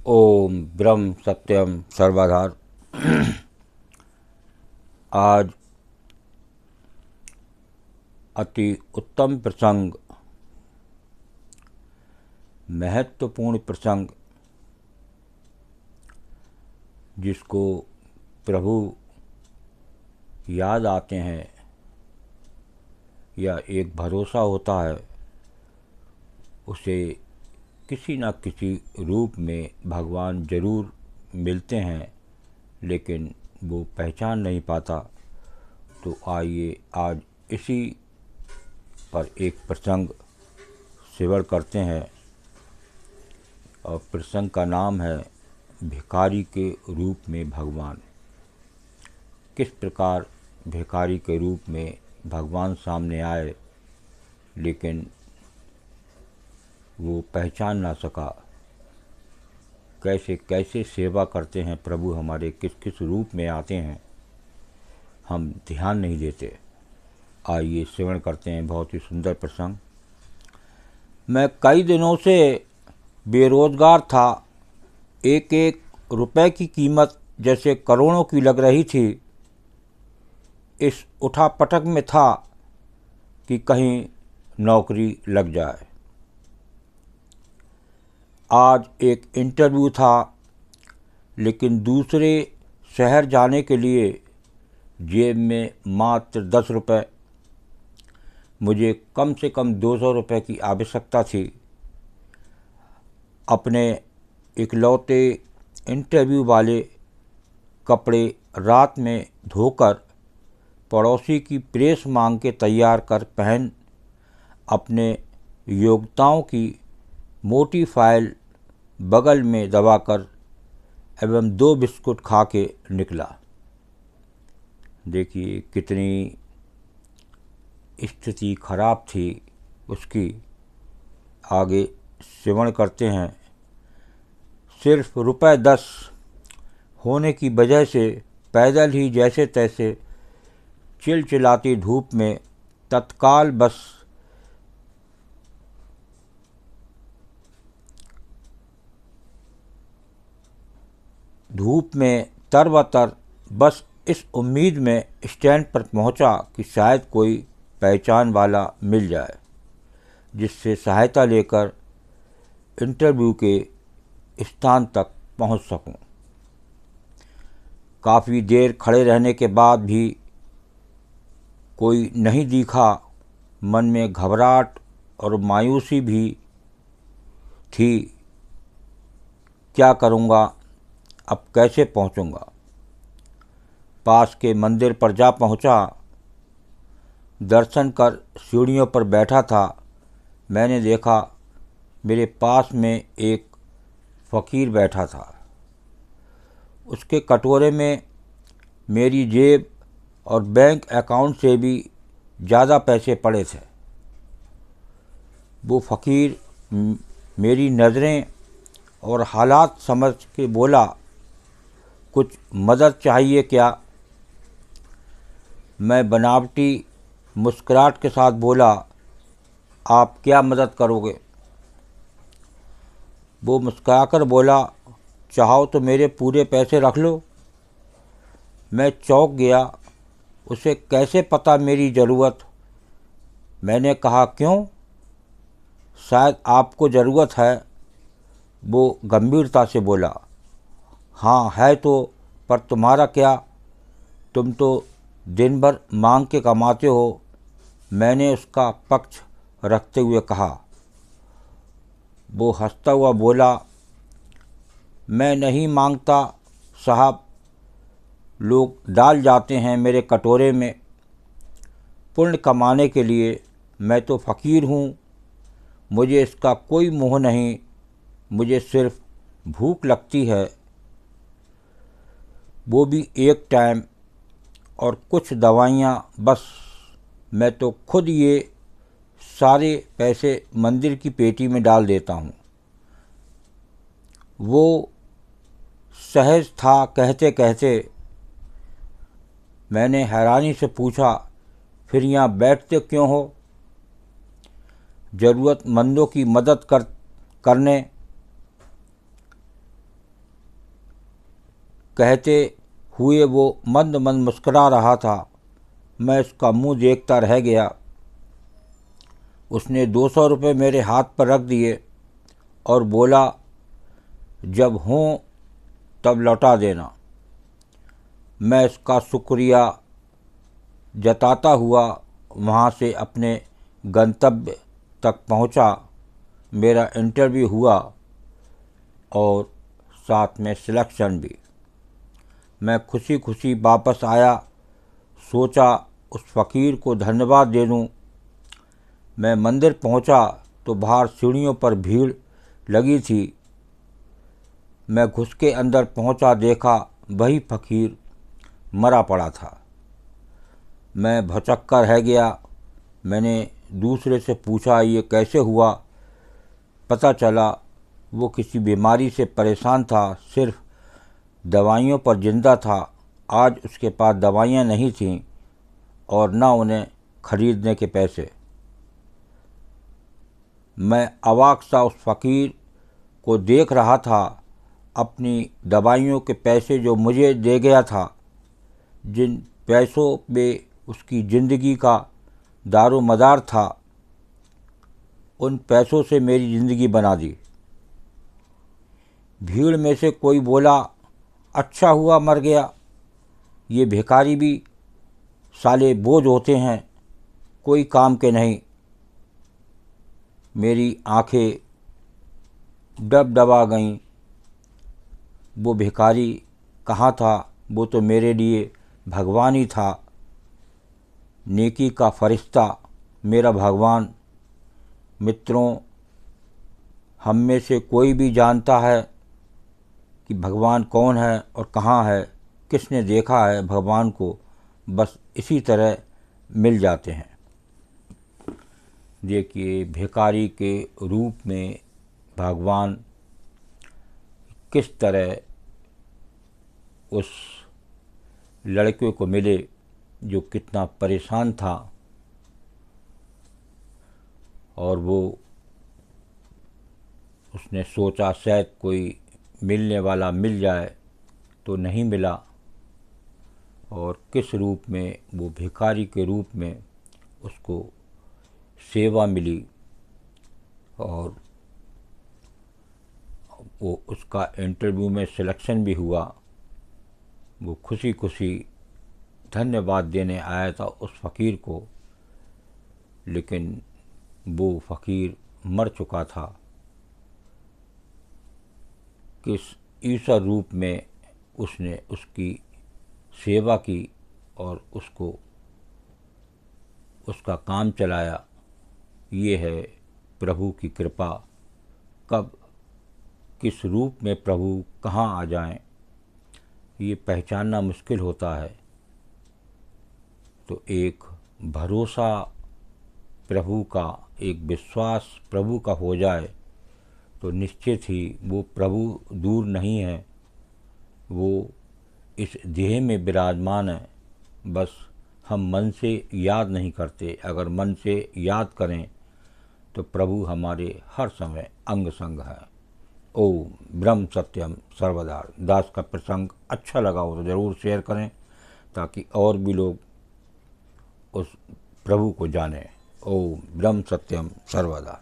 ओम ब्रह्म सत्यम सर्वधार। आज अति उत्तम प्रसंग, महत्वपूर्ण प्रसंग, जिसको प्रभु याद आते हैं या एक भरोसा होता है, उसे किसी न किसी रूप में भगवान जरूर मिलते हैं, लेकिन वो पहचान नहीं पाता। तो आइए आज इसी पर एक प्रसंग सेवन करते हैं, और प्रसंग का नाम है भिखारी के रूप में भगवान। किस प्रकार भिखारी के रूप में भगवान सामने आए, लेकिन वो पहचान ना सका। कैसे कैसे सेवा करते हैं प्रभु हमारे, किस किस रूप में आते हैं, हम ध्यान नहीं देते। आइए श्रवण करते हैं बहुत ही सुंदर प्रसंग। मैं कई दिनों से बेरोजगार था। एक एक रुपए की कीमत जैसे करोड़ों की लग रही थी। इस उठापटक में था कि कहीं नौकरी लग जाए। आज एक इंटरव्यू था, लेकिन दूसरे शहर जाने के लिए जेब में मात्र 10 रुपये, मुझे कम से कम 200 रुपये की आवश्यकता थी। अपने इकलौते इंटरव्यू वाले कपड़े रात में धोकर पड़ोसी की प्रेस मांग के तैयार कर पहन, अपने योग्यताओं की मोटी फाइल बगल में दबाकर एवं 2 बिस्कुट खा के निकला। देखिए कितनी स्थिति खराब थी उसकी। आगे श्रवण करते हैं। सिर्फ रुपए 10 होने की वजह से पैदल ही जैसे तैसे चिलचिलाती धूप में तत्काल बस धूप में तरबतर बस इस उम्मीद में स्टैंड पर पहुंचा कि शायद कोई पहचान वाला मिल जाए, जिससे सहायता लेकर इंटरव्यू के स्थान तक पहुंच सकूं। काफ़ी देर खड़े रहने के बाद भी कोई नहीं दिखा। मन में घबराहट और मायूसी भी थी। क्या करूंगा, अब कैसे पहुंचूंगा। पास के मंदिर पर जा पहुंचा। दर्शन कर सीढ़ियों पर बैठा था। मैंने देखा मेरे पास में एक फ़कीर बैठा था। उसके कटोरे में मेरी जेब और बैंक अकाउंट से भी ज़्यादा पैसे पड़े थे। वो फ़कीर मेरी नज़रें और हालात समझ के बोला, कुछ मदद चाहिए क्या। मैं बनावटी मुस्कुराहट के साथ बोला, आप क्या मदद करोगे। वो मुस्कुराकर बोला, चाहो तो मेरे पूरे पैसे रख लो। मैं चौंक गया। उसे कैसे पता मेरी ज़रूरत। मैंने कहा, क्यों, शायद आपको ज़रूरत है। वो गंभीरता से बोला, हाँ है तो, पर तुम्हारा क्या, तुम तो दिन भर मांग के कमाते हो। मैंने उसका पक्ष रखते हुए कहा। वो हंसता हुआ बोला, मैं नहीं मांगता साहब, लोग डाल जाते हैं मेरे कटोरे में पुण्य कमाने के लिए। मैं तो फ़कीर हूँ, मुझे इसका कोई मोह नहीं। मुझे सिर्फ भूख लगती है, वो भी एक टाइम, और कुछ दवाइयाँ, बस। मैं तो खुद ये सारे पैसे मंदिर की पेटी में डाल देता हूँ। वो सहज था कहते कहते। मैंने हैरानी से पूछा, फिर यहाँ बैठते क्यों हो। ज़रूरतमंदों की मदद करने कहते हुए वो मंद मंद मुस्करा रहा था। मैं उसका मुंह देखता रह गया। उसने 200 रुपये मेरे हाथ पर रख दिए और बोला, जब हों तब लौटा देना। मैं इसका शुक्रिया जताता हुआ वहाँ से अपने गंतव्य तक पहुँचा। मेरा इंटरव्यू हुआ और साथ में सिलेक्शन भी। मैं खुशी खुशी वापस आया। सोचा उस फ़कीर को धन्यवाद दे दूँ। मैं मंदिर पहुँचा तो बाहर सीढ़ियों पर भीड़ लगी थी। मैं घुस के अंदर पहुँचा, देखा वही फ़कीर मरा पड़ा था। मैं भौचक्का रह गया। मैंने दूसरे से पूछा, ये कैसे हुआ? पता चला वो किसी बीमारी से परेशान था, सिर्फ दवाइयों पर जिंदा था। आज उसके पास दवाइयाँ नहीं थीं और न उन्हें खरीदने के पैसे। मैं अवाक सा उस फ़कीर को देख रहा था। अपनी दवाइयों के पैसे जो मुझे दे गया था, जिन पैसों पे उसकी ज़िंदगी का दारोमदार था, उन पैसों से मेरी ज़िंदगी बना दी। भीड़ में से कोई बोला, अच्छा हुआ मर गया, ये भिखारी भी साले बोझ होते हैं, कोई काम के नहीं। मेरी आंखें डबडबा गईं। वो भिखारी कहाँ था? वो तो मेरे लिए भगवान ही था, नेकी का फरिश्ता, मेरा भगवान। मित्रों, हम में से कोई भी जानता है कि भगवान कौन है और कहाँ है? किसने देखा है भगवान को? बस इसी तरह मिल जाते हैं। देखिए, भिखारी के रूप में भगवान किस तरह उस लड़के को मिले जो कितना परेशान था, और वो उसने सोचा शायद कोई मिलने वाला मिल जाए, तो नहीं मिला। और किस रूप में वो भिखारी के रूप में उसको सेवा मिली और वो उसका इंटरव्यू में सिलेक्शन भी हुआ। वो खुशी खुशी धन्यवाद देने आया था उस फ़कीर को, लेकिन वो फ़कीर मर चुका था। किस ईश्वर रूप में उसने उसकी सेवा की और उसको उसका काम चलाया। ये है प्रभु की कृपा। कब किस रूप में प्रभु कहाँ आ जाएं, ये पहचानना मुश्किल होता है। तो एक भरोसा प्रभु का, एक विश्वास प्रभु का हो जाए तो निश्चित ही वो प्रभु दूर नहीं है, वो इस देह में विराजमान है। बस हम मन से याद नहीं करते। अगर मन से याद करें तो प्रभु हमारे हर समय अंग संग है। ओम ब्रह्म सत्यम सर्वदा। दास का प्रसंग अच्छा लगा हो तो ज़रूर शेयर करें, ताकि और भी लोग उस प्रभु को जानें। ओम ब्रह्म सत्यम सर्वदा।